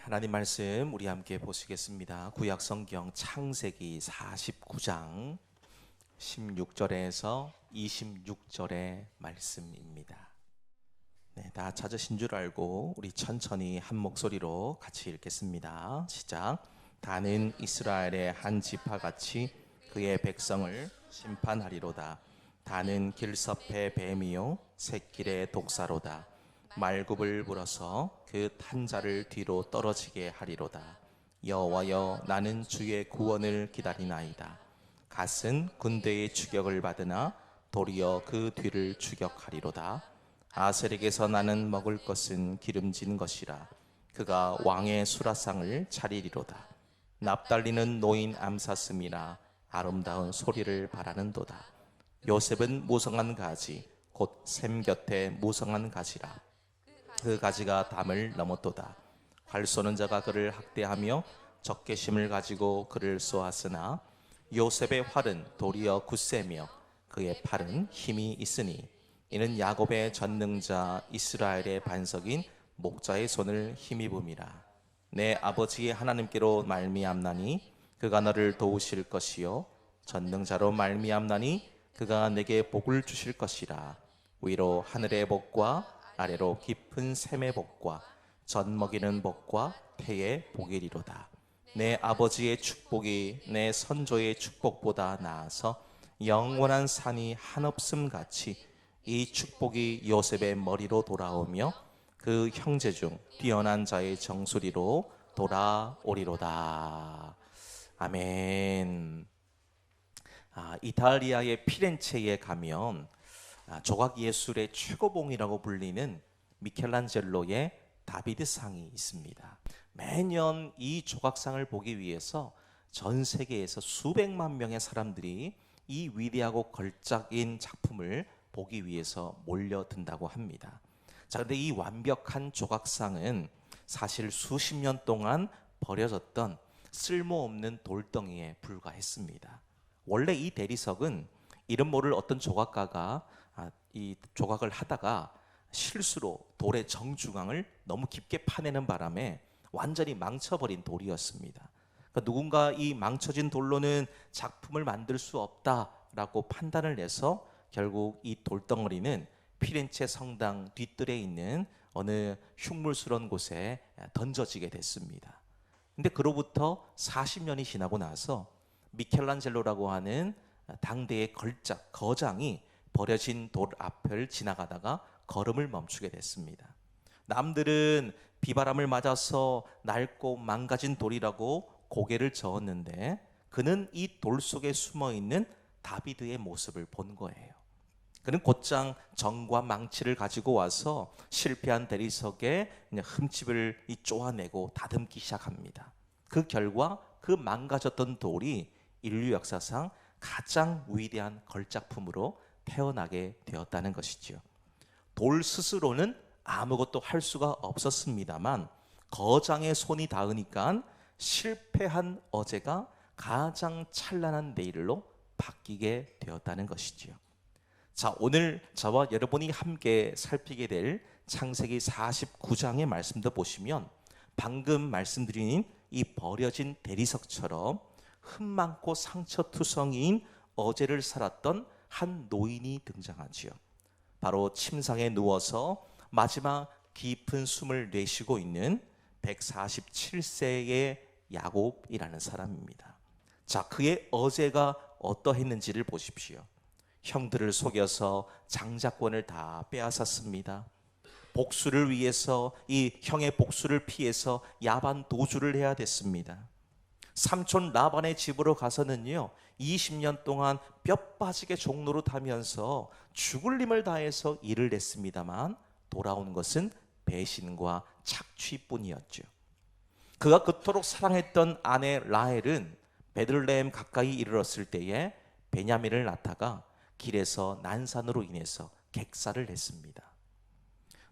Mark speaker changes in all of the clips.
Speaker 1: 하나님 말씀 우리 함께 보시겠습니다. 구약 성경 창세기 49장 16절에서 26절의 말씀입니다. 다 찾으신 줄 알고 우리 천천히 한 목소리로 같이 읽겠습니다. 시작. 다는 이스라엘의 한 지파같이 그의 백성을 심판하리로다. 다는 길섭의 뱀이요 샛길의 독사로다. 말굽을 불어서 그 탄자를 뒤로 떨어지게 하리로다. 여호와여, 나는 주의 구원을 기다리나이다. 갓은 군대의 추격을 받으나 도리어 그 뒤를 추격하리로다. 아셀에게서 나는 먹을 것은 기름진 것이라. 그가 왕의 수라상을 차리리로다. 납달리는 노인 암사슴이라 아름다운 소리를 바라는도다. 요셉은 무성한 가지 곧 샘 곁에 무성한 가지라. 그 가지가 담을 넘었도다. 활 쏘는 자가 그를 학대하며 적개심을 가지고 그를 쏘았으나 요셉의 활은 도리어 굳세며 그의 팔은 힘이 있으니 이는 야곱의 전능자 이스라엘의 반석인 목자의 손을 힘입음이라. 내 아버지의 하나님께로 말미암나니 그가 너를 도우실 것이요 전능자로 말미암나니 그가 내게 복을 주실 것이라. 위로 하늘의 복과 아래로 깊은 샘의 복과 젖 먹이는 복과 태의 복이리로다. 내 아버지의 축복이 내 선조의 축복보다 나아서 영원한 산이 한없음 같이 이 축복이 요셉의 머리로 돌아오며 그 형제 중 뛰어난 자의 정수리로 돌아오리로다. 아멘. 이탈리아의 피렌체에 가면 조각 예술의 최고봉이라고 불리는 미켈란젤로의 다비드상이 있습니다. 매년 이 조각상을 보기 위해서 전 세계에서 수백만 명의 사람들이 이 위대하고 걸작인 작품을 보기 위해서 몰려든다고 합니다. 자, 근데 이 완벽한 조각상은 사실 수십 년 동안 버려졌던 쓸모없는 돌덩이에 불과했습니다. 원래 이 대리석은 이름 모를 어떤 조각가가 이 조각을 하다가 실수로 돌의 정중앙을 너무 깊게 파내는 바람에 완전히 망쳐버린 돌이었습니다. 그러니까 누군가 이 망쳐진 돌로는 작품을 만들 수 없다라고 판단을 내서 결국 이 돌덩어리는 피렌체 성당 뒤뜰에 있는 어느 흉물스러운 곳에 던져지게 됐습니다. 근데 그로부터 40년이 지나고 나서 미켈란젤로라고 하는 당대의 걸작 거장이 버려진 돌 앞을 지나가다가 걸음을 멈추게 됐습니다. 남들은 비바람을 맞아서 낡고 망가진 돌이라고 고개를 저었는데 그는 이 돌 속에 숨어있는 다비드의 모습을 본 거예요. 그는 곧장 정과 망치를 가지고 와서 실패한 대리석에 흠집을 쪼아내고 다듬기 시작합니다. 그 결과 그 망가졌던 돌이 인류 역사상 가장 위대한 걸작품으로 태어나게 되었다는 것이죠. 돌 스스로는 아무것도 할 수가 없었습니다만 거장의 손이 닿으니까 실패한 어제가 가장 찬란한 내일로 바뀌게 되었다는 것이죠. 자, 오늘 저와 여러분이 함께 살피게 될 창세기 49장의 말씀도 보시면 방금 말씀드린 이 버려진 대리석처럼 흠 많고 상처투성이인 어제를 살았던 한 노인이 등장하지요. 바로 침상에 누워서 마지막 깊은 숨을 내쉬고 있는 147세의 야곱이라는 사람입니다. 자, 그의 어제가 어떠했는지를 보십시오. 형들을 속여서 장자권을 다 빼앗았습니다. 복수를 위해서 이 형의 복수를 피해서 야반 도주를 해야 됐습니다. 삼촌 라반의 집으로 가서는요 20년 동안 뼈 빠지게 종로로 타면서 죽을 힘을 다해서 일을 했습니다만 돌아온 것은 배신과 착취뿐이었죠. 그가 그토록 사랑했던 아내 라헬은 베들레헴 가까이 이르렀을 때에 베냐민을 낳다가 길에서 난산으로 인해서 객사를 했습니다.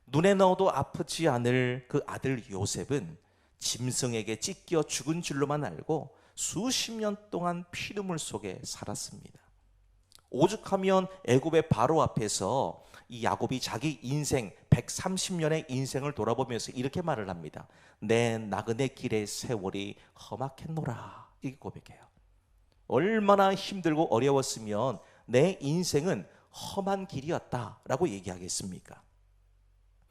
Speaker 1: 눈에 넣어도 아프지 않을 그 아들 요셉은 짐승에게 찢겨 죽은 줄로만 알고 수십 년 동안 피눈물 속에 살았습니다. 오죽하면 애굽의 바로 앞에서 이 야곱이 자기 인생 130년의 인생을 돌아보면서 이렇게 말을 합니다. 내 나그네 길의 세월이 험악했노라. 이렇게 고백해요. 얼마나 힘들고 어려웠으면 내 인생은 험한 길이었다라고 얘기하겠습니까?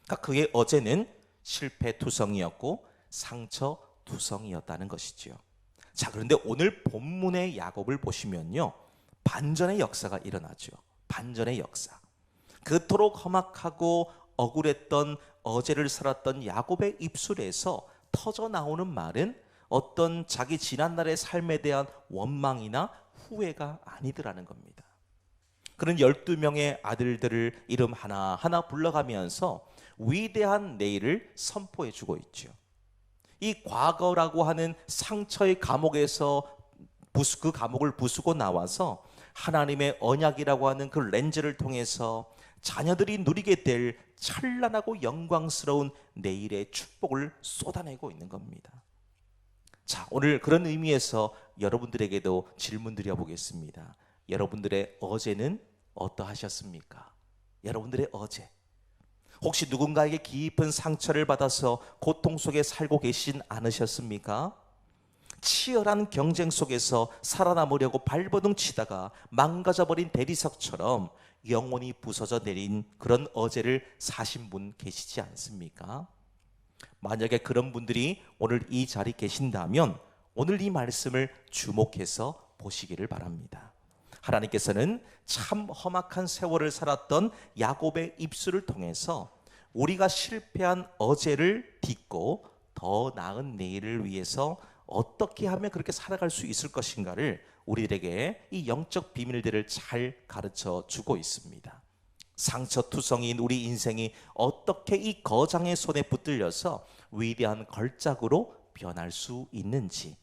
Speaker 1: 그러니까 그의 어제는 실패투성이었고 상처투성이었다는 것이지요. 자, 그런데 오늘 본문의 야곱을 보시면요, 반전의 역사가 일어나죠. 반전의 역사. 그토록 험악하고 억울했던 어제를 살았던 야곱의 입술에서 터져 나오는 말은 어떤 자기 지난날의 삶에 대한 원망이나 후회가 아니더라는 겁니다. 그런 12명의 아들들을 이름 하나하나 불러가면서 위대한 내일을 선포해 주고 있죠. 이 과거라고 하는 상처의 감옥에서 그 감옥을 부수고 나와서 하나님의 언약이라고 하는 그 렌즈를 통해서 자녀들이 누리게 될 찬란하고 영광스러운 내일의 축복을 쏟아내고 있는 겁니다. 자, 오늘 그런 의미에서 여러분들에게도 질문 드려보겠습니다. 여러분들의 어제는 어떠하셨습니까? 여러분들의 어제, 혹시 누군가에게 깊은 상처를 받아서 고통 속에 살고 계신 않으셨습니까? 치열한 경쟁 속에서 살아남으려고 발버둥 치다가 망가져버린 대리석처럼 영혼이 부서져 내린 그런 어제를 사신 분 계시지 않습니까? 만약에 그런 분들이 오늘 이 자리에 계신다면 오늘 이 말씀을 주목해서 보시기를 바랍니다. 하나님께서는 참 험악한 세월을 살았던 야곱의 입술을 통해서 우리가 실패한 어제를 딛고 더 나은 내일을 위해서 어떻게 하면 그렇게 살아갈 수 있을 것인가를 우리들에게 이 영적 비밀들을 잘 가르쳐 주고 있습니다. 상처투성이인 우리 인생이 어떻게 이 거장의 손에 붙들려서 위대한 걸작으로 변할 수 있는지,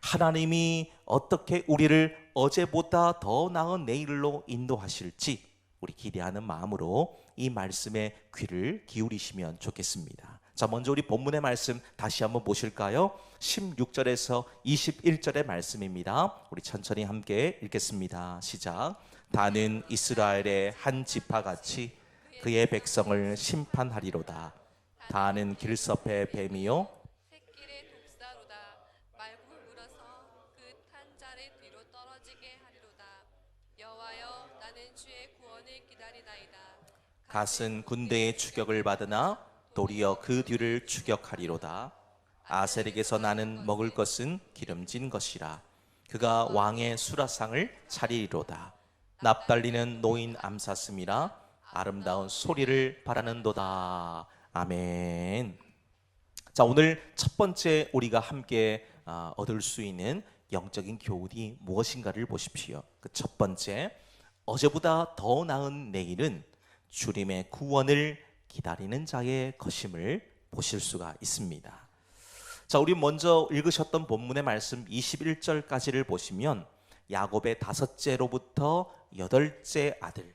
Speaker 1: 하나님이 어떻게 우리를 어제보다 더 나은 내일로 인도하실지 우리 기대하는 마음으로 이 말씀에 귀를 기울이시면 좋겠습니다. 자, 먼저 우리 본문의 말씀 다시 한번 보실까요? 16절에서 21절의 말씀입니다. 우리 천천히 함께 읽겠습니다. 시작. 다는 이스라엘의 한 지파같이 그의 백성을 심판하리로다. 다는 길섭의 뱀이요
Speaker 2: 새끼의 독사로다. 말고 물어서 그 탄자를 뒤로 떨어지게 하리로다. 여호와여, 나는 주의 구원을 기다리나이다.
Speaker 1: 갓은 군대의 추격을 받으나 도리어 그 뒤를 추격하리로다. 아셀에게서 나는 먹을 것은 기름진 것이라. 그가 왕의 수라상을 차리리로다. 납달리는 노인 암사슴이라 아름다운 소리를 바라는도다. 아멘. 자, 오늘 첫 번째 우리가 함께 얻을 수 있는 영적인 교훈이 무엇인가를 보십시오. 그 첫 번째, 어제보다 더 나은 내일은 주님의 구원을 기다리는 자의 것임을 보실 수가 있습니다. 자, 우리 먼저 읽으셨던 본문의 말씀 21절까지를 보시면 야곱의 다섯째로부터 여덟째 아들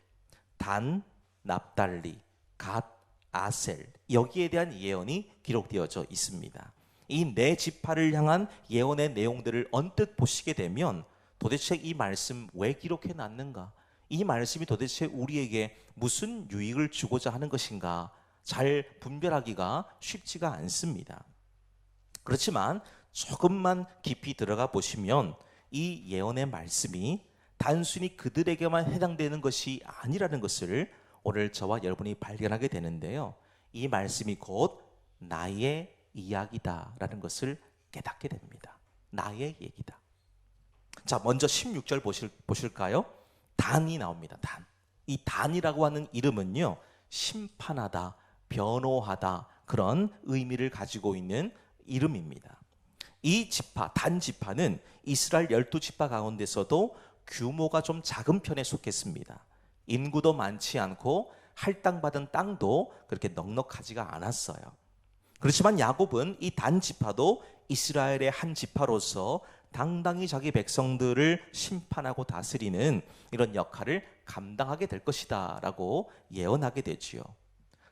Speaker 1: 단, 납달리, 갓, 아셀, 여기에 대한 예언이 기록되어져 있습니다. 이 네 지파를 향한 예언의 내용들을 언뜻 보시게 되면 도대체 이 말씀 왜 기록해 놨는가? 이 말씀이 도대체 우리에게 무슨 유익을 주고자 하는 것인가? 잘 분별하기가 쉽지가 않습니다. 그렇지만 조금만 깊이 들어가 보시면 이 예언의 말씀이 단순히 그들에게만 해당되는 것이 아니라는 것을 오늘 저와 여러분이 발견하게 되는데요. 이 말씀이 곧 나의 이야기다라는 것을 깨닫게 됩니다. 나의 얘기다. 자, 먼저 16절 보실까요? 단이 나옵니다. 단. 이 단이라고 하는 이름은요, 심판하다, 변호하다, 그런 의미를 가지고 있는 이름입니다. 이 지파, 단 지파는 이스라엘 12지파 가운데서도 규모가 좀 작은 편에 속했습니다. 인구도 많지 않고 할당받은 땅도 그렇게 넉넉하지가 않았어요. 그렇지만 야곱은 이 단 지파도 이스라엘의 한 지파로서 당당히 자기 백성들을 심판하고 다스리는 이런 역할을 감당하게 될 것이다 라고 예언하게 되지요.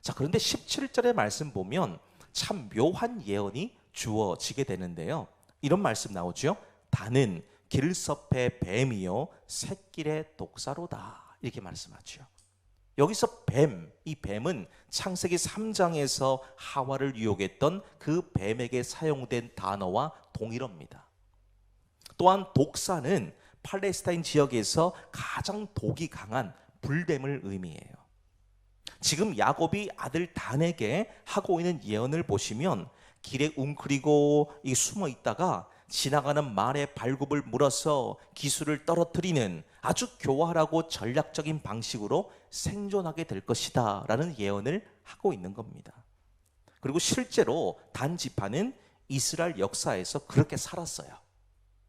Speaker 1: 자, 그런데 17절의 말씀 보면 참 묘한 예언이 주어지게 되는데요. 이런 말씀 나오죠. 단은 길섭의 뱀이요 새끼의 독사로다 이렇게 말씀하죠. 여기서 뱀, 이 뱀은 창세기 3장에서 하와를 유혹했던 그 뱀에게 사용된 단어와 동일어입니다. 또한 독사는 팔레스타인 지역에서 가장 독이 강한 불뱀을 의미해요. 지금 야곱이 아들 단에게 하고 있는 예언을 보시면 길에 웅크리고 숨어 있다가 지나가는 말의 발굽을 물어서 기술을 떨어뜨리는 아주 교활하고 전략적인 방식으로 생존하게 될 것이다 라는 예언을 하고 있는 겁니다. 그리고 실제로 단 지파는 이스라엘 역사에서 그렇게 살았어요.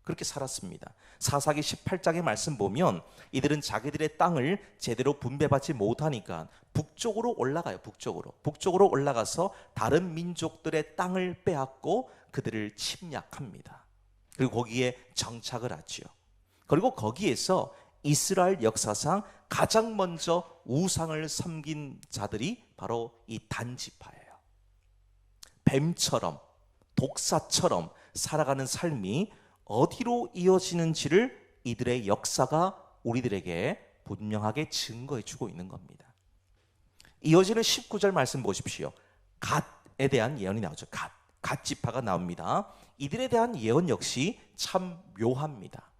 Speaker 1: 그렇게 살았습니다. 사사기 18장의 말씀 보면 이들은 자기들의 땅을 제대로 분배받지 못하니까 북쪽으로 올라가요. 북쪽으로 올라가서 다른 민족들의 땅을 빼앗고 그들을 침략합니다. 그리고 거기에 정착을 하죠. 그리고 거기에서 이스라엘 역사상 가장 먼저 우상을 섬긴 자들이 바로 이 단 지파예요. 뱀처럼 독사처럼 살아가는 삶이 어디로 이어지는지를 이들의 역사가 우리들에게 분명하게 증거해 주고 있는 겁니다. 이어지는 19절 말씀 보십시오. 갓에 대한 예언이 나오죠. 갓 지파가 나옵니다. 이들에 대한 예언 역시 참 묘합니다.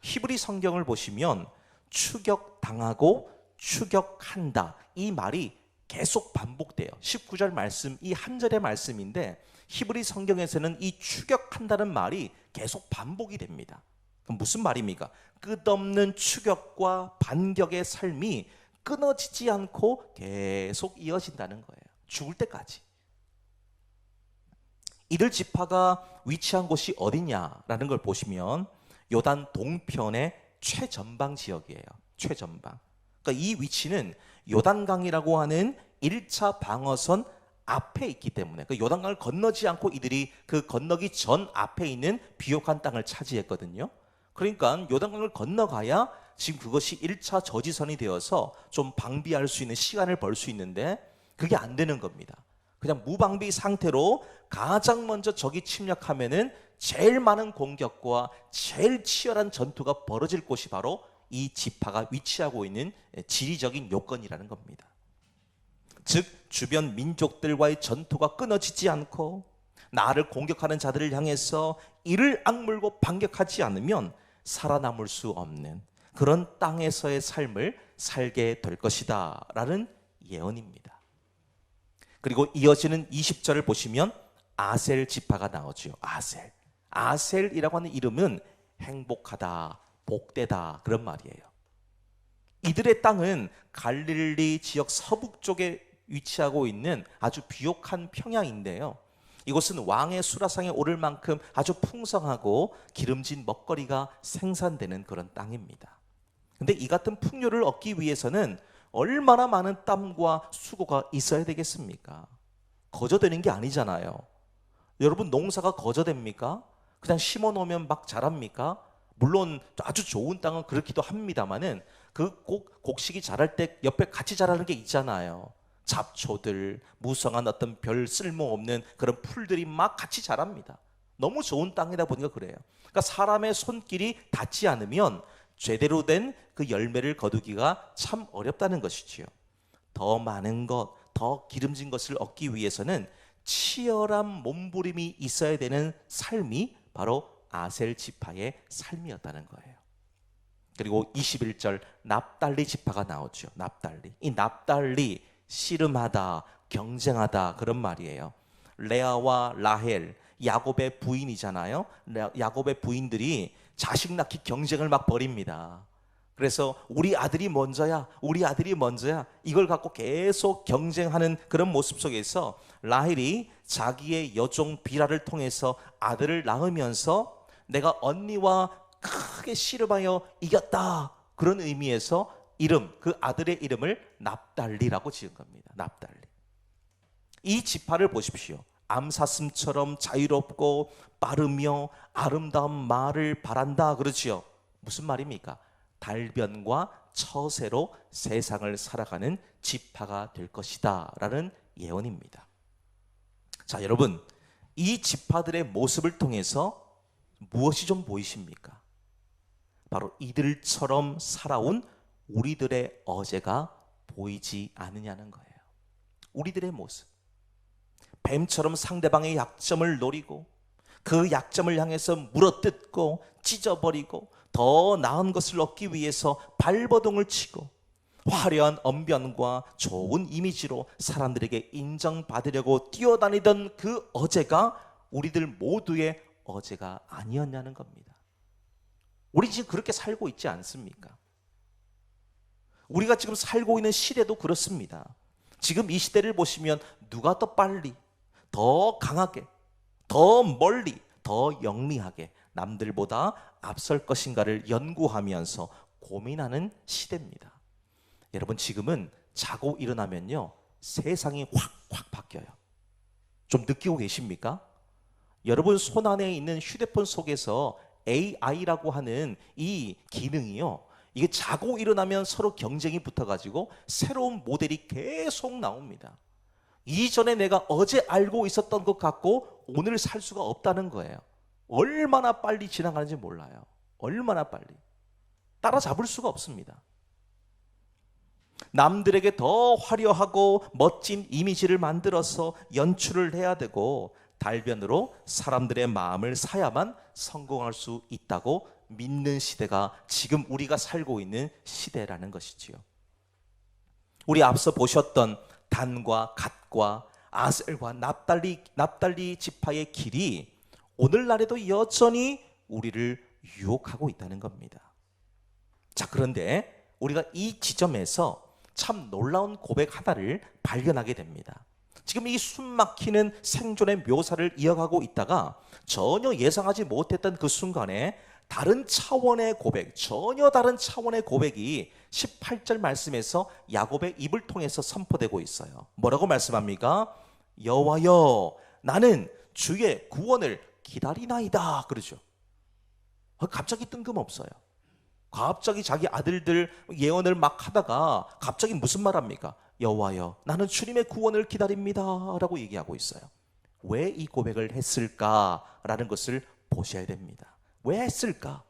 Speaker 1: 히브리 성경을 보시면 추격당하고 추격한다 이 말이 계속 반복돼요. 19절 말씀 이 한 절의 말씀인데 히브리 성경에서는 이 추격한다는 말이 계속 반복이 됩니다. 그럼 무슨 말입니까? 끝없는 추격과 반격의 삶이 끊어지지 않고 계속 이어진다는 거예요. 죽을 때까지. 이들 지파가 위치한 곳이 어디냐라는 걸 보시면 요단 동편의 최전방 지역이에요. 최전방. 그러니까 이 위치는 요단강이라고 하는 1차 방어선 앞에 있기 때문에 그 요단강을 건너지 않고 이들이 그 건너기 전 앞에 있는 비옥한 땅을 차지했거든요. 그러니까 요단강을 건너가야 지금 그것이 1차 저지선이 되어서 좀 방비할 수 있는 시간을 벌 수 있는데 그게 안 되는 겁니다. 그냥 무방비 상태로 가장 먼저 적이 침략하면은 제일 많은 공격과 제일 치열한 전투가 벌어질 곳이 바로 이 지파가 위치하고 있는 지리적인 요건이라는 겁니다. 즉 주변 민족들과의 전투가 끊어지지 않고 나를 공격하는 자들을 향해서 이를 악물고 반격하지 않으면 살아남을 수 없는 그런 땅에서의 삶을 살게 될 것이다 라는 예언입니다. 그리고 이어지는 20절을 보시면 아셀 지파가 나오죠. 아셀이라고 하는 이름은 행복하다, 복되다 그런 말이에요. 이들의 땅은 갈릴리 지역 서북쪽에 위치하고 있는 아주 비옥한 평야인데요. 이곳은 왕의 수라상에 오를 만큼 아주 풍성하고 기름진 먹거리가 생산되는 그런 땅입니다. 근데 이 같은 풍요를 얻기 위해서는 얼마나 많은 땀과 수고가 있어야 되겠습니까? 거저되는 게 아니잖아요. 여러분 농사가 거저됩니까? 그냥 심어 놓으면 막 자랍니까? 물론 아주 좋은 땅은 그렇기도 합니다만은 그 곡식이 자랄 때 옆에 같이 자라는 게 있잖아요. 잡초들, 무성한 어떤 별 쓸모없는 그런 풀들이 막 같이 자랍니다. 너무 좋은 땅이다 보니까 그래요. 그러니까 사람의 손길이 닿지 않으면 제대로 된 그 열매를 거두기가 참 어렵다는 것이지요. 더 많은 것, 더 기름진 것을 얻기 위해서는 치열한 몸부림이 있어야 되는 삶이 바로 아셀 지파의 삶이었다는 거예요. 그리고 21절 납달리 지파가 나오죠. 이 납달리 씨름하다, 경쟁하다 그런 말이에요. 레아와 라헬 야곱의 부인이잖아요. 야곱의 부인들이 자식 낳기 경쟁을 막 벌입니다. 그래서 우리 아들이 먼저야 이걸 갖고 계속 경쟁하는 그런 모습 속에서 라헬이 자기의 여종 비라를 통해서 아들을 낳으면서 내가 언니와 크게 씨름하여 이겼다 그런 의미에서 그 아들의 이름을 납달리라고 지은 겁니다. 납달리. 이 지파를 보십시오. 암사슴처럼 자유롭고 빠르며 아름다운 말을 바란다 그러지요. 무슨 말입니까? 달변과 처세로 세상을 살아가는 지파가 될 것이다 라는 예언입니다. 자, 여러분 이 지파들의 모습을 통해서 무엇이 좀 보이십니까? 바로 이들처럼 살아온 우리들의 어제가 보이지 않느냐는 거예요. 우리들의 모습. 뱀처럼 상대방의 약점을 노리고 그 약점을 향해서 물어뜯고 찢어버리고 더 나은 것을 얻기 위해서 발버둥을 치고 화려한 언변과 좋은 이미지로 사람들에게 인정받으려고 뛰어다니던 그 어제가 우리들 모두의 어제가 아니었냐는 겁니다. 우리 지금 그렇게 살고 있지 않습니까? 우리가 지금 살고 있는 시대도 그렇습니다. 지금 이 시대를 보시면 누가 더 빨리, 더 강하게, 더 멀리, 더 영리하게 남들보다 앞설 것인가를 연구하면서 고민하는 시대입니다. 여러분, 지금은 자고 일어나면요 세상이 확 바뀌어요. 좀 느끼고 계십니까? 여러분 손 안에 있는 휴대폰 속에서 AI라고 하는 이 기능이요, 이게 자고 일어나면 서로 경쟁이 붙어가지고 새로운 모델이 계속 나옵니다. 이전에 내가 어제 알고 있었던 것 같고 오늘 살 수가 없다는 거예요. 얼마나 빨리 지나가는지 몰라요. 얼마나 빨리. 따라잡을 수가 없습니다. 남들에게 더 화려하고 멋진 이미지를 만들어서 연출을 해야 되고 달변으로 사람들의 마음을 사야만 성공할 수 있다고 믿는 시대가 지금 우리가 살고 있는 시대라는 것이지요. 우리 앞서 보셨던 단과 갓과 아셀과 납달리 지파의 길이 오늘날에도 여전히 우리를 유혹하고 있다는 겁니다. 자, 그런데 우리가 이 지점에서 참 놀라운 고백 하나를 발견하게 됩니다. 지금 이 숨막히는 생존의 묘사를 이어가고 있다가 전혀 예상하지 못했던 그 순간에 다른 차원의 고백, 전혀 다른 차원의 고백이 18절 말씀에서 야곱의 입을 통해서 선포되고 있어요. 뭐라고 말씀합니까? 여호와여, 나는 주의 구원을 기다리나이다 그러죠. 갑자기 뜬금없어요. 갑자기 자기 아들들 예언을 막 하다가 갑자기 무슨 말 합니까? 여호와여, 나는 주님의 구원을 기다립니다 라고 얘기하고 있어요. 왜 이 고백을 했을까라는 것을 보셔야 됩니다. 왜 했을까?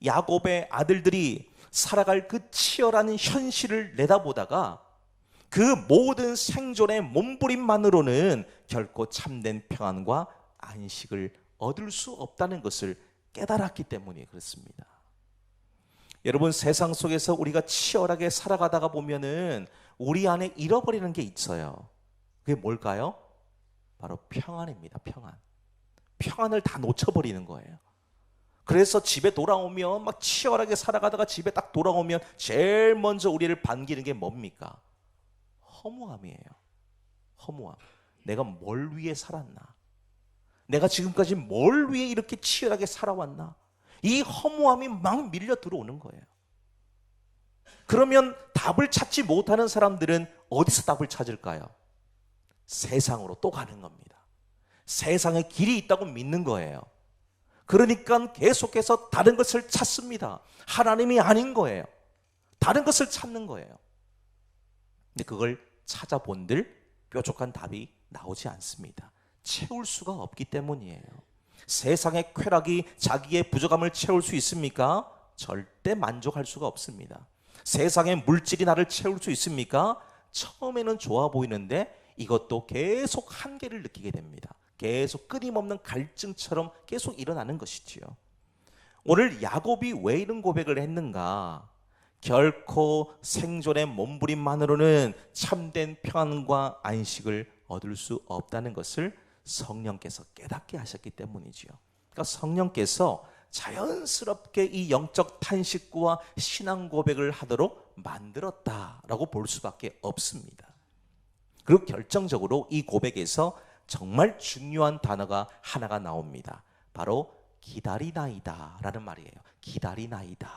Speaker 1: 야곱의 아들들이 살아갈 그 치열한 현실을 내다보다가 그 모든 생존의 몸부림만으로는 결코 참된 평안과 안식을 얻을 수 없다는 것을 깨달았기 때문에 그렇습니다. 여러분, 세상 속에서 우리가 치열하게 살아가다가 보면은 우리 안에 잃어버리는 게 있어요. 그게 뭘까요? 바로 평안입니다. 평안을 다 놓쳐버리는 거예요. 그래서 집에 돌아오면 막 치열하게 살아가다가 집에 딱 돌아오면 제일 먼저 우리를 반기는 게 뭡니까? 허무함이에요. 허무함. 내가 뭘 위해 살았나? 내가 지금까지 뭘 위해 이렇게 치열하게 살아왔나? 이 허무함이 막 밀려 들어오는 거예요. 그러면 답을 찾지 못하는 사람들은 어디서 답을 찾을까요? 세상으로 또 가는 겁니다. 세상에 길이 있다고 믿는 거예요. 그러니까 계속해서 다른 것을 찾습니다. 하나님이 아닌 거예요. 다른 것을 찾는 거예요. 근데 그걸 찾아본들 뾰족한 답이 나오지 않습니다. 채울 수가 없기 때문이에요. 세상의 쾌락이 자기의 부족함을 채울 수 있습니까? 절대 만족할 수가 없습니다. 세상의 물질이 나를 채울 수 있습니까? 처음에는 좋아 보이는데 이것도 계속 한계를 느끼게 됩니다. 계속 끊임없는 갈증처럼 계속 일어나는 것이지요. 오늘 야곱이 왜 이런 고백을 했는가? 결코 생존의 몸부림만으로는 참된 평안과 안식을 얻을 수 없다는 것을 성령께서 깨닫게 하셨기 때문이지요. 그러니까 성령께서 자연스럽게 이 영적 탄식구와 신앙 고백을 하도록 만들었다라고 볼 수밖에 없습니다. 그리고 결정적으로 이 고백에서 정말 중요한 단어가 하나가 나옵니다. 바로 기다리나이다 라는 말이에요. 기다리나이다.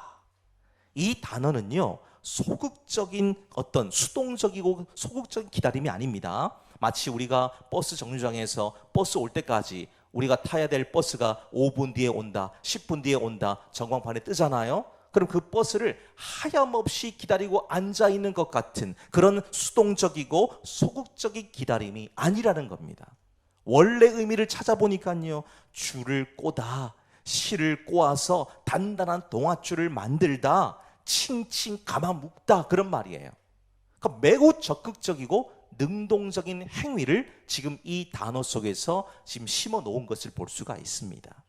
Speaker 1: 이 단어는요, 소극적인 어떤 수동적이고 소극적인 기다림이 아닙니다. 마치 우리가 버스 정류장에서 버스 올 때까지 우리가 타야 될 버스가 5분 뒤에 온다, 10분 뒤에 온다 전광판에 뜨잖아요. 그럼 그 버스를 하염없이 기다리고 앉아있는 것 같은 그런 수동적이고 소극적인 기다림이 아니라는 겁니다. 원래 의미를 찾아보니까요, 줄을 꼬다 실을 꼬아서 단단한 동아줄을 만들다, 칭칭 감아 묶다, 그런 말이에요. 그러니까 매우 적극적이고 능동적인 행위를 지금 이 단어 속에서 지금 심어 놓은 것을 볼 수가 있습니다.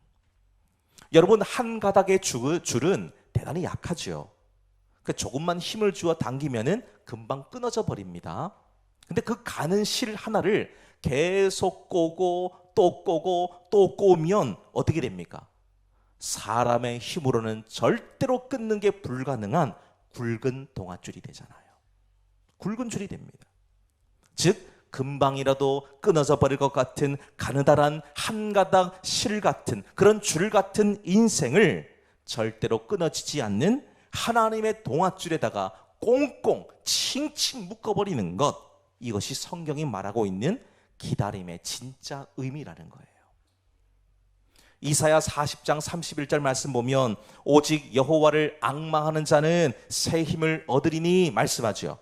Speaker 1: 여러분, 한 가닥의 줄은 대단히 약하죠. 조금만 힘을 주어 당기면은 금방 끊어져 버립니다. 근데 그 가는 실 하나를 계속 꼬고 또 꼬고 또 꼬면 어떻게 됩니까? 사람의 힘으로는 절대로 끊는 게 불가능한 굵은 동아줄이 되잖아요. 굵은 줄이 됩니다. 즉 금방이라도 끊어져 버릴 것 같은 가느다란 한 가닥 실 같은 그런 줄 같은 인생을 절대로 끊어지지 않는 하나님의 동아줄에다가 꽁꽁 칭칭 묶어버리는 것, 이것이 성경이 말하고 있는 기다림의 진짜 의미라는 거예요. 이사야 40장 31절 말씀 보면 오직 여호와를 앙망하는 자는 새 힘을 얻으리니 말씀하죠.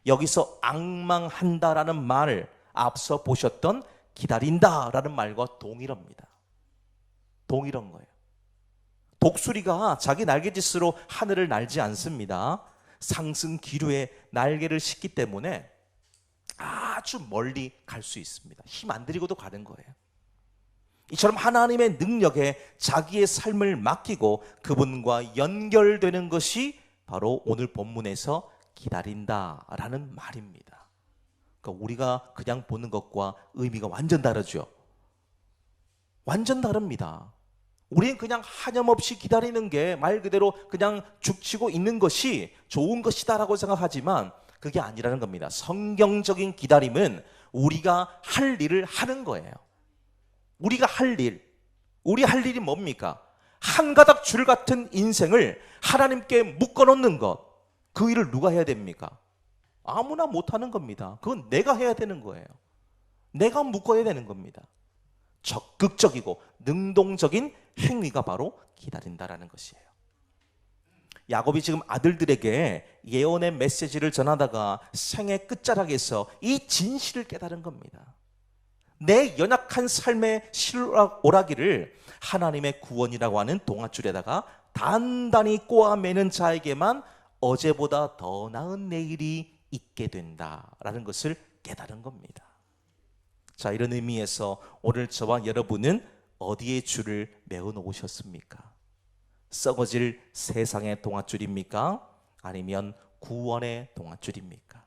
Speaker 1: 여기서 앙망한다라는 말을 앞서 보셨던 기다린다라는 말과 동일합니다. 동일한 거예요. 독수리가 자기 날개짓으로 하늘을 날지 않습니다. 상승 기류에 날개를 싣기 때문에 아주 멀리 갈 수 있습니다. 힘 안 들이고도 가는 거예요. 이처럼 하나님의 능력에 자기의 삶을 맡기고 그분과 연결되는 것이 바로 오늘 본문에서 기다린다라는 말입니다. 그러니까 우리가 그냥 보는 것과 의미가 완전 다르죠. 완전 다릅니다. 우리는 그냥 하염없이 기다리는 게 말 그대로 그냥 죽치고 있는 것이 좋은 것이다라고 생각하지만 그게 아니라는 겁니다. 성경적인 기다림은 우리가 할 일을 하는 거예요. 우리가 할 일, 우리 할 일이 뭡니까? 한 가닥 줄 같은 인생을 하나님께 묶어놓는 것, 그 일을 누가 해야 됩니까? 아무나 못하는 겁니다. 그건 내가 해야 되는 거예요. 내가 묶어야 되는 겁니다. 적극적이고 능동적인 행위가 바로 기다린다라는 것이에요. 야곱이 지금 아들들에게 예언의 메시지를 전하다가 생의 끝자락에서 이 진실을 깨달은 겁니다. 내 연약한 삶의 실오라기를 하나님의 구원이라고 하는 동아줄에다가 단단히 꼬아매는 자에게만 어제보다 더 나은 내일이 있게 된다라는 것을 깨달은 겁니다. 자, 이런 의미에서 오늘 저와 여러분은 어디에 줄을 메어 놓으셨습니까? 썩어질 세상의 동아줄입니까? 아니면 구원의 동아줄입니까?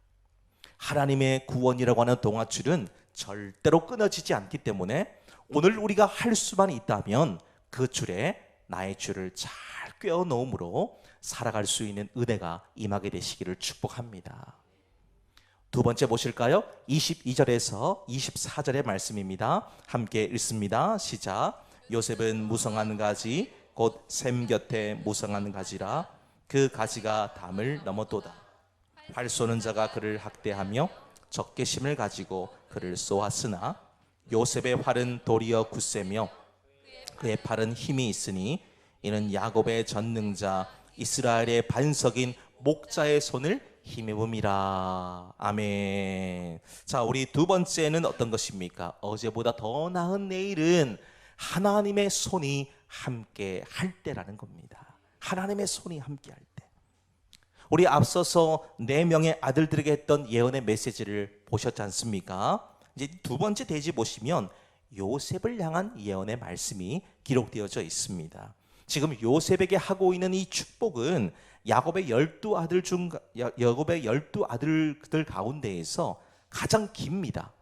Speaker 1: 하나님의 구원이라고 하는 동아줄은 절대로 끊어지지 않기 때문에 오늘 우리가 할 수만 있다면 그 줄에 나의 줄을 잘 꿰어 놓음으로 살아갈 수 있는 은혜가 임하게 되시기를 축복합니다. 두 번째 보실까요? 22절에서 24절의 말씀입니다. 함께 읽습니다. 시작. 요셉은 무성한 가지 곧 샘 곁에 무성한 가지라. 그 가지가 담을 넘어도다. 활 쏘는 자가 그를 학대하며 적개심을 가지고 그를 쏘았으나 요셉의 활은 도리어 굳세며 그의 팔은 힘이 있으니 이는 야곱의 전능자 이스라엘의 반석인 목자의 손을 힘입음이라. 아멘. 자, 우리 두 번째는 어떤 것입니까? 어제보다 더 나은 내일은 하나님의 손이 함께 할 때라는 겁니다. 하나님의 손이 함께 할 때. 우리 앞서서 4명의 아들들에게 했던 예언의 메시지를 보셨지 않습니까? 이제 두 번째 대지 보시면 요셉을 향한 예언의 말씀이 기록되어져 있습니다. 지금 요셉에게 하고 있는 이 축복은 야곱의 12 아들들 가운데에서 가장 깁니다.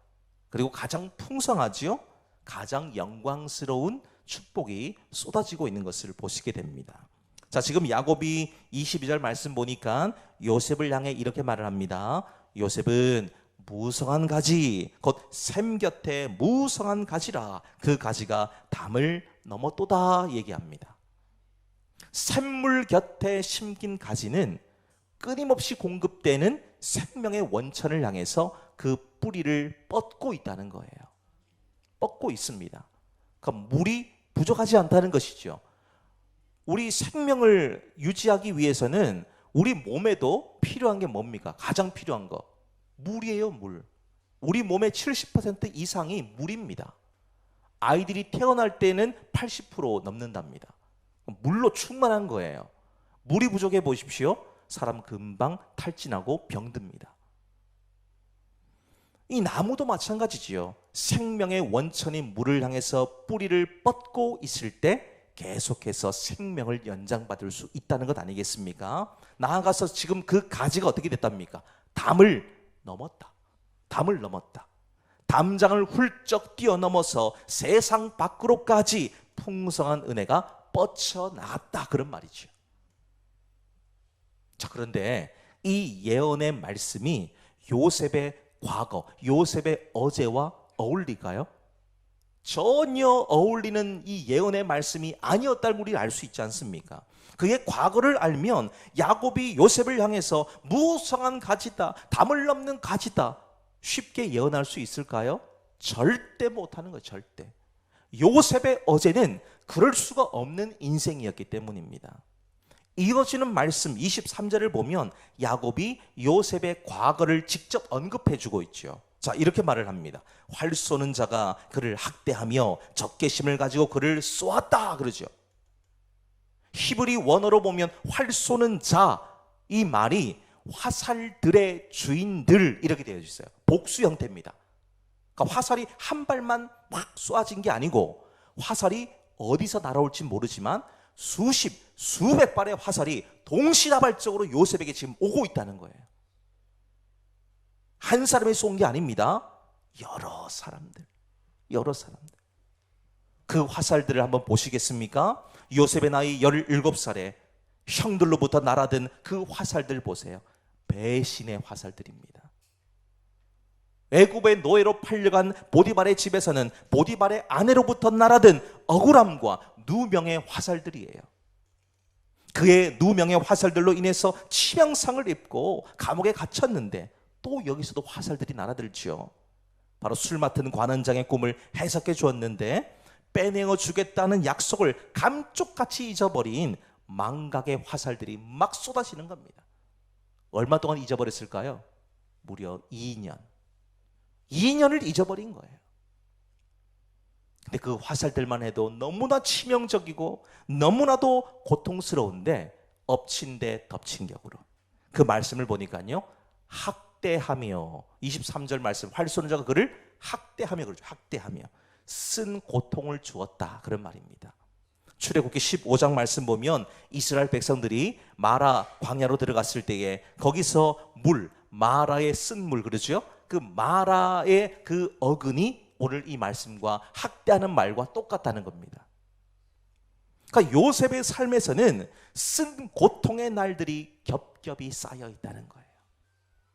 Speaker 1: 그리고 가장 풍성하지요. 가장 영광스러운 축복이 쏟아지고 있는 것을 보시게 됩니다. 자, 지금 야곱이 22절 말씀 보니까 요셉을 향해 이렇게 말을 합니다. 요셉은 무성한 가지, 곧 샘 곁에 무성한 가지라. 그 가지가 담을 넘어도다 얘기합니다. 샘물 곁에 심긴 가지는 끊임없이 공급되는 생명의 원천을 향해서 그 뿌리를 뻗고 있다는 거예요. 뻗고 있습니다. 그러니까 물이 부족하지 않다는 것이죠. 우리 생명을 유지하기 위해서는 우리 몸에도 필요한 게 뭡니까? 가장 필요한 거 물이에요. 물. 우리 몸의 70% 이상이 물입니다. 아이들이 태어날 때는 80% 넘는답니다. 물로 충만한 거예요. 물이 부족해 보십시오. 사람 금방 탈진하고 병듭니다. 이 나무도 마찬가지지요. 생명의 원천인 물을 향해서 뿌리를 뻗고 있을 때 계속해서 생명을 연장받을 수 있다는 것 아니겠습니까? 나아가서 지금 그 가지가 어떻게 됐답니까? 담을 넘었다. 담을 넘었다. 담장을 훌쩍 뛰어넘어서 세상 밖으로까지 풍성한 은혜가 뻗쳐나갔다, 그런 말이죠. 자, 그런데 이 예언의 말씀이 요셉의 과거, 요셉의 어제와 어울릴까요? 전혀 어울리는 이 예언의 말씀이 아니었다를 우리는 알 수 있지 않습니까? 그의 과거를 알면 야곱이 요셉을 향해서 무성한 가지다, 담을 넘는 가지다, 쉽게 예언할 수 있을까요? 절대 못하는 거예요. 절대. 요셉의 어제는 그럴 수가 없는 인생이었기 때문입니다. 이어지는 말씀 23절을 보면 야곱이 요셉의 과거를 직접 언급해 주고 있죠. 자, 이렇게 말을 합니다. 활 쏘는 자가 그를 학대하며 적개심을 가지고 그를 쏘았다 그러죠. 히브리 원어로 보면 활 쏘는 자, 이 말이 화살들의 주인들 이렇게 되어 있어요. 복수 형태입니다. 그러니까 화살이 한 발만 막 쏘아진 게 아니고 화살이 어디서 날아올지 모르지만 수백 발의 화살이 동시다발적으로 요셉에게 지금 오고 있다는 거예요. 한 사람이 쏜 게 아닙니다. 여러 사람들. 그 화살들을 한번 보시겠습니까? 요셉의 나이 17살에 형들로부터 날아든 그 화살들 보세요. 배신의 화살들입니다. 애굽의 노예로 팔려간 보디발의 집에서는 보디발의 아내로부터 날아든 억울함과 누명의 화살들이에요. 그의 누명의 화살들로 인해서 치명상을 입고 감옥에 갇혔는데 또 여기서도 화살들이 날아들지요. 바로 술 맡은 관원장의 꿈을 해석해 주었는데 빼내어 주겠다는 약속을 감쪽같이 잊어버린 망각의 화살들이 막 쏟아지는 겁니다. 얼마 동안 잊어버렸을까요? 무려 2년을 잊어버린 거예요. 근데 그 화살들만 해도 너무나 치명적이고 너무나도 고통스러운데 엎친 데 덮친 격으로 그 말씀을 보니까요, 학대하며 23절 말씀, 활 쏘는 자가 그를 학대하며 그러죠. 학대하며 쓴 고통을 주었다, 그런 말입니다. 출애굽기 15장 말씀 보면 이스라엘 백성들이 마라 광야로 들어갔을 때에 거기서 마라의 쓴 물 그러죠. 그 마라의 그 어근이 오늘 이 말씀과 학대하는 말과 똑같다는 겁니다. 그러니까 요셉의 삶에서는 쓴 고통의 날들이 겹겹이 쌓여 있다는 거예요.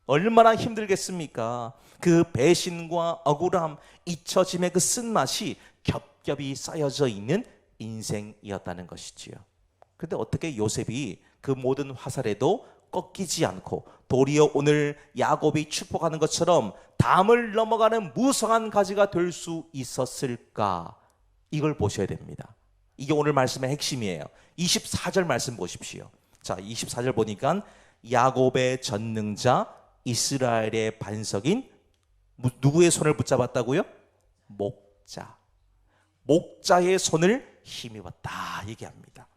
Speaker 1: 얼마나 힘들겠습니까? 그 배신과 억울함, 잊혀짐의 그 쓴맛이 겹겹이 쌓여져 있는 인생이었다는 것이지요. 그런데 어떻게 요셉이 그 모든 화살에도 꺾이지 않고 도리어 오늘 야곱이 축복하는 것처럼 담을 넘어가는 무성한 가지가 될 수 있었을까? 이걸 보셔야 됩니다. 이게 오늘 말씀의 핵심이에요. 24절 말씀 보십시오. 자, 24절 보니까 야곱의 전능자 이스라엘의 반석인 누구의 손을 붙잡았다고요? 목자의 손을 힘입었다 얘기합니다.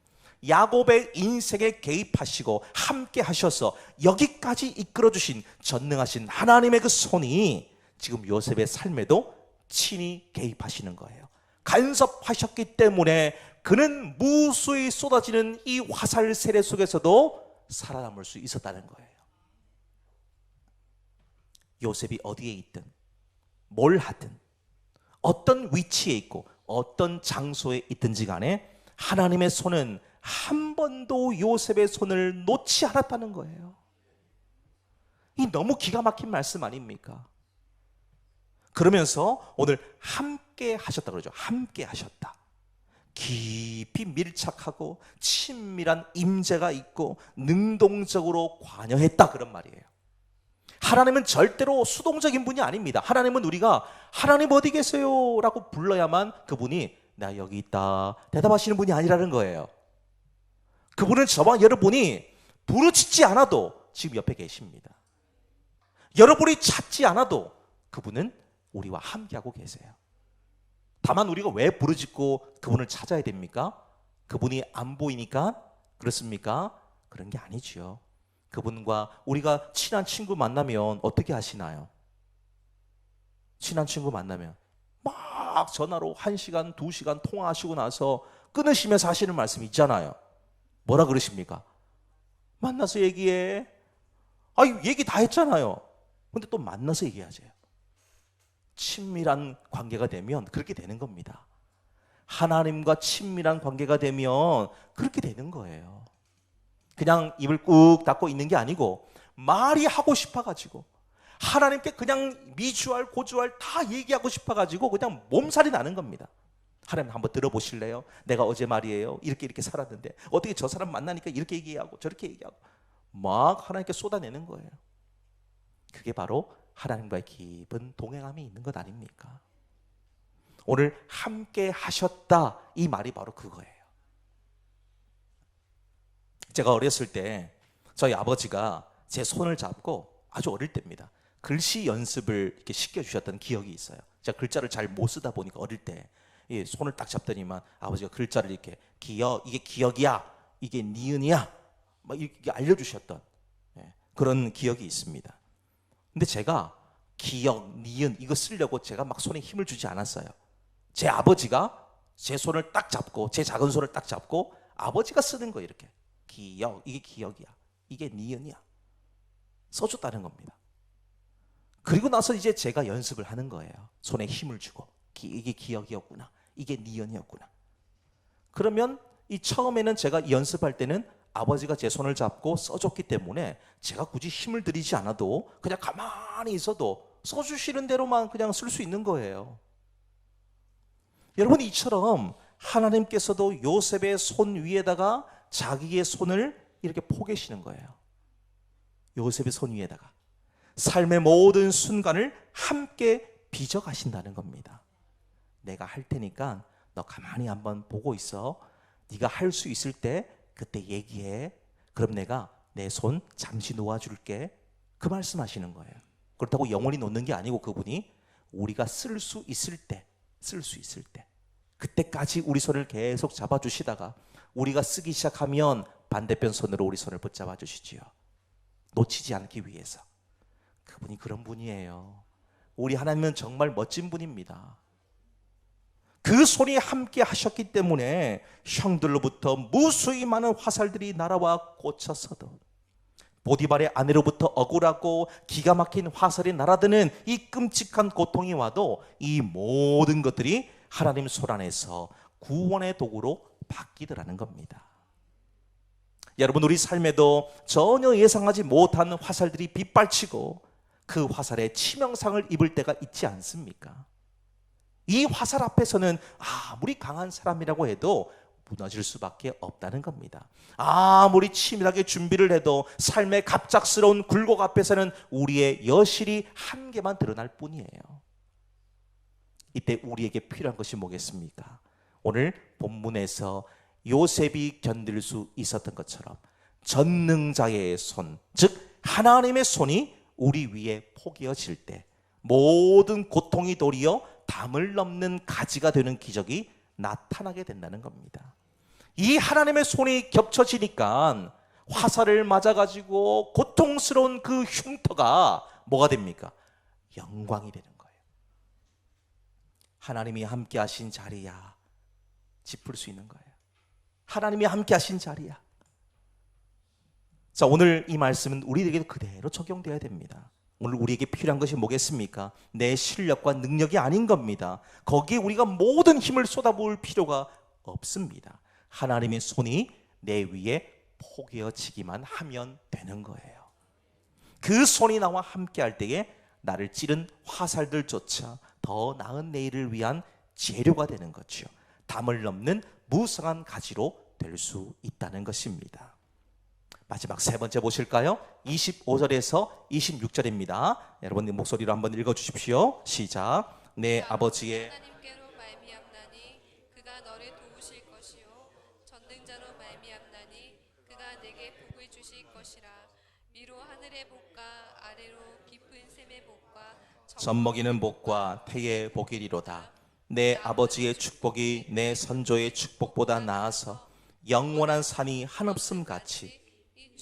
Speaker 1: 야곱의 인생에 개입하시고 함께 하셔서 여기까지 이끌어주신 전능하신 하나님의 그 손이 지금 요셉의 삶에도 친히 개입하시는 거예요. 간섭하셨기 때문에 그는 무수히 쏟아지는 이 화살 세례 속에서도 살아남을 수 있었다는 거예요. 요셉이 어디에 있든 뭘 하든 어떤 위치에 있고 어떤 장소에 있든지 간에 하나님의 손은 한 번도 요셉의 손을 놓지 않았다는 거예요. 이 너무 기가 막힌 말씀 아닙니까? 그러면서 오늘 함께 하셨다 그러죠. 함께 하셨다. 깊이 밀착하고 친밀한 임재가 있고 능동적으로 관여했다, 그런 말이에요. 하나님은 절대로 수동적인 분이 아닙니다. 하나님은 우리가 하나님 어디 계세요? 라고 불러야만 그분이 나 여기 있다 대답하시는 분이 아니라는 거예요. 그분은 저와 여러분이 부르짖지 않아도 지금 옆에 계십니다. 여러분이 찾지 않아도 그분은 우리와 함께하고 계세요. 다만 우리가 왜 부르짖고 그분을 찾아야 됩니까? 그분이 안 보이니까 그렇습니까? 그런 게 아니지요. 그분과 우리가 친한 친구 만나면 어떻게 하시나요? 친한 친구 만나면 막 전화로 1시간, 2시간 통화하시고 나서 끊으시면서 하시는 말씀이 있잖아요. 뭐라 그러십니까? 만나서 얘기해. 얘기 다 했잖아요. 근데 또 만나서 얘기하세요. 친밀한 관계가 되면 그렇게 되는 겁니다. 하나님과 친밀한 관계가 되면 그렇게 되는 거예요. 그냥 입을 꾹 닫고 있는 게 아니고 말이 하고 싶어가지고 하나님께 그냥 미주알 고주알 다 얘기하고 싶어가지고 그냥 몸살이 나는 겁니다. 하나님 한번 들어보실래요? 내가 어제 말이에요 이렇게 살았는데 어떻게 저 사람 만나니까 이렇게 얘기하고 저렇게 얘기하고 막 하나님께 쏟아내는 거예요. 그게 바로 하나님과의 깊은 동행함이 있는 것 아닙니까? 오늘 함께 하셨다 이 말이 바로 그거예요. 제가 어렸을 때 저희 아버지가 제 손을 잡고 아주 어릴 때입니다. 글씨 연습을 이렇게 시켜주셨던 기억이 있어요. 제가 글자를 잘 못 쓰다 보니까 어릴 때 손을 딱 잡더니만 아버지가 글자를 이렇게 이게 기억이야, 이게 니은이야, 막 이렇게 알려주셨던 그런 기억이 있습니다. 근데 제가 기억, 니은 이거 쓰려고 제가 막 손에 힘을 주지 않았어요. 제 아버지가 제 손을 딱 잡고 제 작은 손을 딱 잡고 아버지가 쓰는 거 이렇게 기억, 이게 기억이야, 이게 니은이야 써줬다는 겁니다. 그리고 나서 이제 제가 연습을 하는 거예요. 손에 힘을 주고 이게 기억이었구나, 이게 니은이었구나. 그러면 이 처음에는 제가 연습할 때는 아버지가 제 손을 잡고 써줬기 때문에 제가 굳이 힘을 들이지 않아도 그냥 가만히 있어도 써주시는 대로만 그냥 쓸 수 있는 거예요. 여러분, 이처럼 하나님께서도 요셉의 손 위에다가 자기의 손을 이렇게 포개시는 거예요. 요셉의 손 위에다가 삶의 모든 순간을 함께 빚어가신다는 겁니다. 내가 할 테니까 너 가만히 한번 보고 있어. 네가 할 수 있을 때 그때 얘기해. 그럼 내가 내 손 잠시 놓아줄게. 그 말씀하시는 거예요. 그렇다고 영원히 놓는 게 아니고 그분이 우리가 쓸 수 있을 때 그때까지 우리 손을 계속 잡아주시다가 우리가 쓰기 시작하면 반대편 손으로 우리 손을 붙잡아 주시지요. 놓치지 않기 위해서. 그분이 그런 분이에요. 우리 하나님은 정말 멋진 분입니다. 그 손이 함께 하셨기 때문에 형들로부터 무수히 많은 화살들이 날아와 꽂혔어도 보디발의 아내로부터 억울하고 기가 막힌 화살이 날아드는 이 끔찍한 고통이 와도 이 모든 것들이 하나님 손 안에서 구원의 도구로 바뀌더라는 겁니다. 여러분, 우리 삶에도 전혀 예상하지 못한 화살들이 빗발치고 그 화살에 치명상을 입을 때가 있지 않습니까? 이 화살 앞에서는 아무리 강한 사람이라고 해도 무너질 수밖에 없다는 겁니다. 아무리 치밀하게 준비를 해도 삶의 갑작스러운 굴곡 앞에서는 우리의 여실히 한계만 드러날 뿐이에요. 이때 우리에게 필요한 것이 뭐겠습니까? 오늘 본문에서 요셉이 견딜 수 있었던 것처럼 전능자의 손, 즉 하나님의 손이 우리 위에 포개어질 때 모든 고통이 도리어 담을 넘는 가지가 되는 기적이 나타나게 된다는 겁니다. 이 하나님의 손이 겹쳐지니까 화살을 맞아가지고 고통스러운 그 흉터가 뭐가 됩니까? 영광이 되는 거예요. 하나님이 함께 하신 자리야 짚을 수 있는 거예요. 하나님이 함께 하신 자리야. 자, 오늘 이 말씀은 우리에게도 그대로 적용되어야 됩니다. 오늘 우리에게 필요한 것이 뭐겠습니까? 내 실력과 능력이 아닌 겁니다. 거기에 우리가 모든 힘을 쏟아부을 필요가 없습니다. 하나님의 손이 내 위에 포개어지기만 하면 되는 거예요. 그 손이 나와 함께 할 때에 나를 찌른 화살들조차 더 나은 내일을 위한 재료가 되는 거죠. 담을 넘는 무성한 가지로 될 수 있다는 것입니다. 마지막 세 번째 보실까요? 25절에서 26절입니다. 여러분 목소리로 한번 읽어주십시오. 시작. 내 아버지의
Speaker 2: 하나님께로 말미암나니 그가 너를 도우실 것이요 전능자로 말미암나니 그가 내게 복을 주실 것이라. 위로 하늘의 복과 아래로 깊은 샘의 복과
Speaker 1: 젖먹이는 복과 태의 복이리로다. 내 아버지의 축복이 내 선조의 축복보다 나아서 영원한 산이 한없음 같이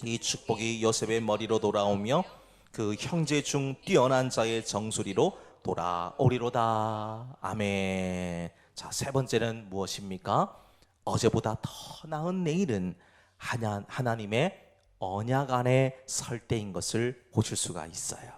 Speaker 1: 이 축복이 요셉의 머리로 돌아오며 그 형제 중 뛰어난 자의 정수리로 돌아오리로다. 아멘. 자, 세 번째는 무엇입니까? 어제보다 더 나은 내일은 하나님의 언약 안에 설 때인 것을 보실 수가 있어요.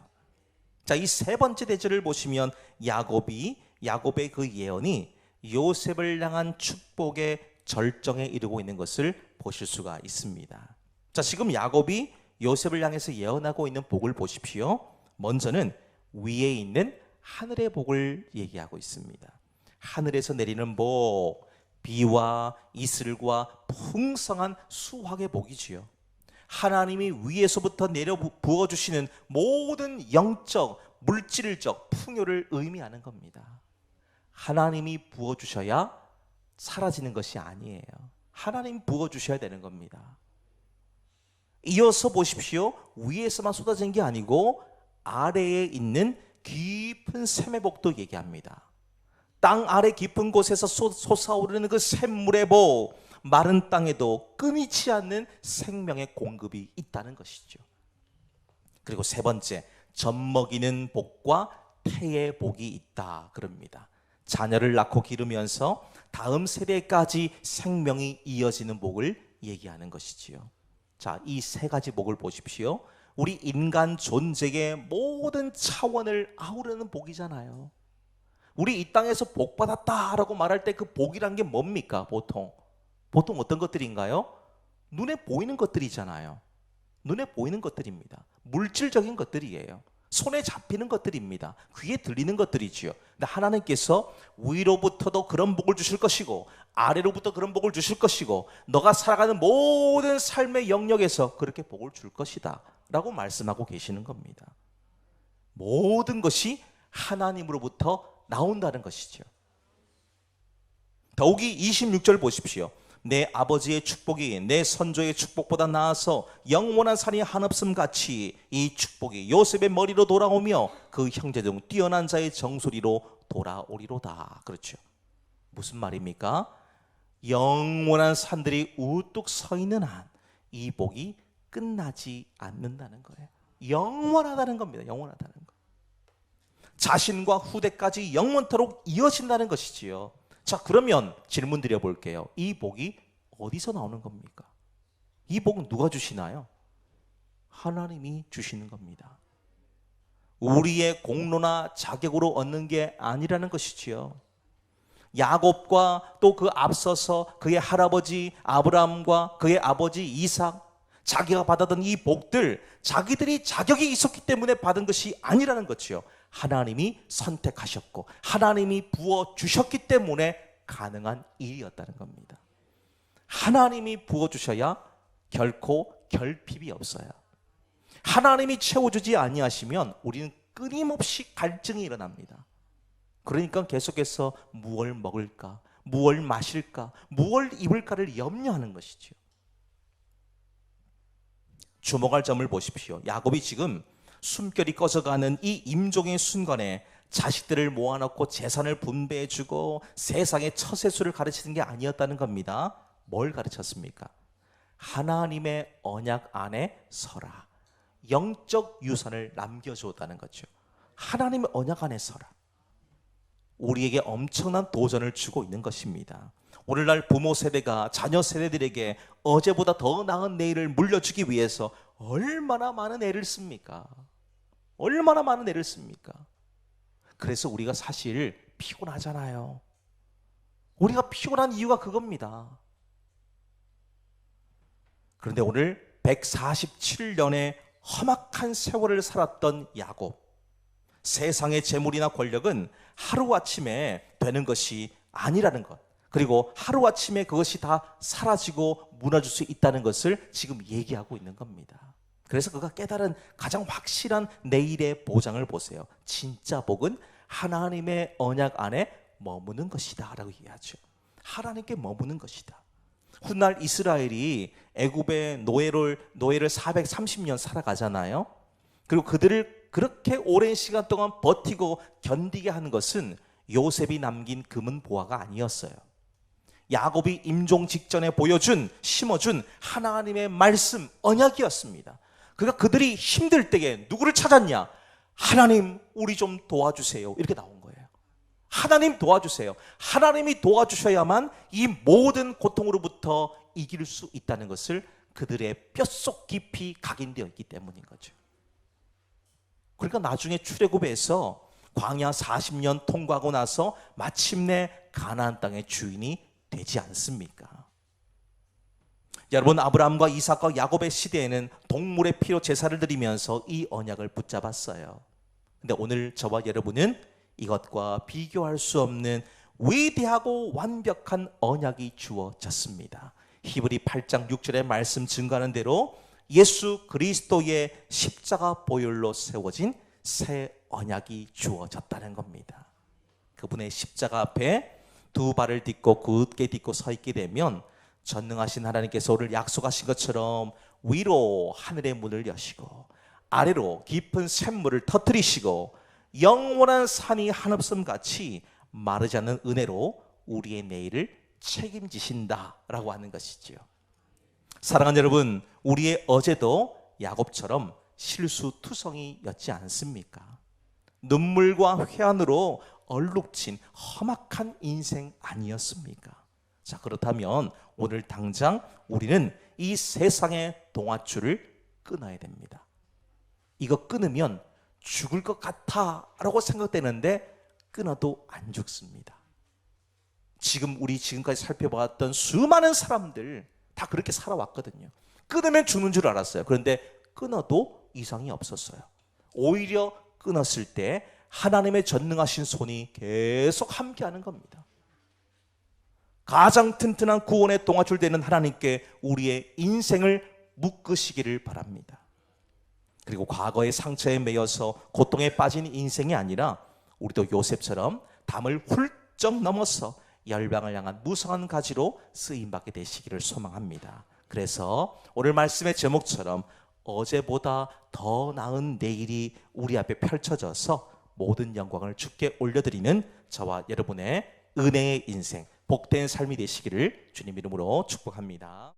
Speaker 1: 자, 이 세 번째 대절을 보시면 야곱의 그 예언이 요셉을 향한 축복의 절정에 이르고 있는 것을 보실 수가 있습니다. 자, 지금 야곱이 요셉을 향해서 예언하고 있는 복을 보십시오. 먼저는 위에 있는 하늘의 복을 얘기하고 있습니다. 하늘에서 내리는 복, 비와 이슬과 풍성한 수확의 복이지요. 하나님이 위에서부터 내려 부어주시는 모든 영적, 물질적 풍요를 의미하는 겁니다. 하나님이 부어주셔야 사라지는 것이 아니에요. 하나님 부어주셔야 되는 겁니다. 이어서 보십시오. 위에서만 쏟아진 게 아니고 아래에 있는 깊은 샘의 복도 얘기합니다. 땅 아래 깊은 곳에서 솟아오르는 그 샘물의 복, 마른 땅에도 끊이지 않는 생명의 공급이 있다는 것이죠. 그리고 세 번째, 젖먹이는 복과 태의 복이 있다 그럽니다. 자녀를 낳고 기르면서 다음 세대까지 생명이 이어지는 복을 얘기하는 것이지요. 자, 이 세 가지 복을 보십시오. 우리 인간 존재의 모든 차원을 아우르는 복이잖아요. 우리 이 땅에서 복 받았다라고 말할 때 그 복이란 게 뭡니까? 보통 어떤 것들인가요? 눈에 보이는 것들이잖아요. 눈에 보이는 것들입니다. 물질적인 것들이에요. 손에 잡히는 것들입니다. 귀에 들리는 것들이지요. 근데 하나님께서 위로부터도 그런 복을 주실 것이고 아래로부터 그런 복을 주실 것이고 너가 살아가는 모든 삶의 영역에서 그렇게 복을 줄 것이다 라고 말씀하고 계시는 겁니다. 모든 것이 하나님으로부터 나온다는 것이죠. 더욱이 26절 보십시오. 내 아버지의 축복이 내 선조의 축복보다 나아서 영원한 산이 한없음 같이 이 축복이 요셉의 머리로 돌아오며 그 형제 중 뛰어난 자의 정수리로 돌아오리로다. 그렇죠. 무슨 말입니까? 영원한 산들이 우뚝 서 있는 한 이 복이 끝나지 않는다는 거예요. 영원하다는 겁니다. 영원하다는 거. 자신과 후대까지 영원토록 이어진다는 것이지요. 자, 그러면 질문 드려볼게요. 이 복이 어디서 나오는 겁니까? 이 복은 누가 주시나요? 하나님이 주시는 겁니다. 우리의 공로나 자격으로 얻는 게 아니라는 것이지요. 야곱과 또 그 앞서서 그의 할아버지 아브라함과 그의 아버지 이삭, 자기가 받았던 이 복들, 자기들이 자격이 있었기 때문에 받은 것이 아니라는 것이요. 하나님이 선택하셨고 하나님이 부어주셨기 때문에 가능한 일이었다는 겁니다. 하나님이 부어주셔야 결코 결핍이 없어요. 하나님이 채워주지 아니하시면 우리는 끊임없이 갈증이 일어납니다. 그러니까 계속해서 무엇을 먹을까, 무엇을 마실까, 무엇을 입을까를 염려하는 것이죠. 주목할 점을 보십시오. 야곱이 지금 숨결이 꺼져가는 이 임종의 순간에 자식들을 모아놓고 재산을 분배해주고 세상의 처세술을 가르치는 게 아니었다는 겁니다. 뭘 가르쳤습니까? 하나님의 언약 안에 서라. 영적 유산을 남겨주었다는 거죠. 하나님의 언약 안에 서라. 우리에게 엄청난 도전을 주고 있는 것입니다. 오늘날 부모 세대가 자녀 세대들에게 어제보다 더 나은 내일을 물려주기 위해서 얼마나 많은 애를 씁니까? 얼마나 많은 애를 씁니까? 그래서 우리가 사실 피곤하잖아요. 우리가 피곤한 이유가 그겁니다. 그런데 오늘 147년의 험악한 세월을 살았던 야곱, 세상의 재물이나 권력은 하루아침에 되는 것이 아니라는 것, 그리고 하루아침에 그것이 다 사라지고 무너질 수 있다는 것을 지금 얘기하고 있는 겁니다. 그래서 그가 깨달은 가장 확실한 내일의 보장을 보세요. 진짜 복은 하나님의 언약 안에 머무는 것이다 라고 얘기하죠. 하나님께 머무는 것이다. 훗날 이스라엘이 애굽의 노예를 430년 살아가잖아요. 그리고 그들을 그렇게 오랜 시간 동안 버티고 견디게 하는 것은 요셉이 남긴 금은 보화가 아니었어요. 야곱이 임종 직전에 보여준, 심어준 하나님의 말씀, 언약이었습니다. 그러니까 그들이 힘들 때에 누구를 찾았냐? 하나님, 우리 좀 도와주세요. 이렇게 나온 거예요. 하나님 도와주세요. 하나님이 도와주셔야만 이 모든 고통으로부터 이길 수 있다는 것을 그들의 뼛속 깊이 각인되어 있기 때문인 거죠. 그러니까 나중에 출애굽에서 광야 40년 통과하고 나서 마침내 가나안 땅의 주인이 되지 않습니까? 여러분, 아브라함과 이삭과 야곱의 시대에는 동물의 피로 제사를 드리면서 이 언약을 붙잡았어요. 근데 오늘 저와 여러분은 이것과 비교할 수 없는 위대하고 완벽한 언약이 주어졌습니다. 히브리 8장 6절의 말씀 증거하는 대로 예수 그리스도의 십자가 보혈로 세워진 새 언약이 주어졌다는 겁니다. 그분의 십자가 앞에 두 발을 딛고 굳게 딛고 서 있게 되면 전능하신 하나님께서 오늘 약속하신 것처럼 위로 하늘의 문을 여시고 아래로 깊은 샘물을 터뜨리시고 영원한 산이 한없음 같이 마르지 않는 은혜로 우리의 내일을 책임지신다라고 하는 것이지요. 사랑하는 여러분, 우리의 어제도 야곱처럼 실수투성이였지 않습니까? 눈물과 회한으로 얼룩진 험악한 인생 아니었습니까? 자, 그렇다면 오늘 당장 우리는 이 세상의 동아줄을 끊어야 됩니다. 이거 끊으면 죽을 것 같아 라고 생각되는데 끊어도 안 죽습니다. 지금 우리 지금까지 살펴봤던 수많은 사람들 다 그렇게 살아왔거든요. 끊으면 죽는 줄 알았어요. 그런데 끊어도 이상이 없었어요. 오히려 끊었을 때 하나님의 전능하신 손이 계속 함께하는 겁니다. 가장 튼튼한 구원의 동아줄 되는 하나님께 우리의 인생을 묶으시기를 바랍니다. 그리고 과거의 상처에 매여서 고통에 빠진 인생이 아니라 우리도 요셉처럼 담을 훌쩍 넘어서 열방을 향한 무성한 가지로 쓰임받게 되시기를 소망합니다. 그래서 오늘 말씀의 제목처럼 어제보다 더 나은 내일이 우리 앞에 펼쳐져서 모든 영광을 주께 올려드리는 저와 여러분의 은혜의 인생, 복된 삶이 되시기를 주님 이름으로 축복합니다.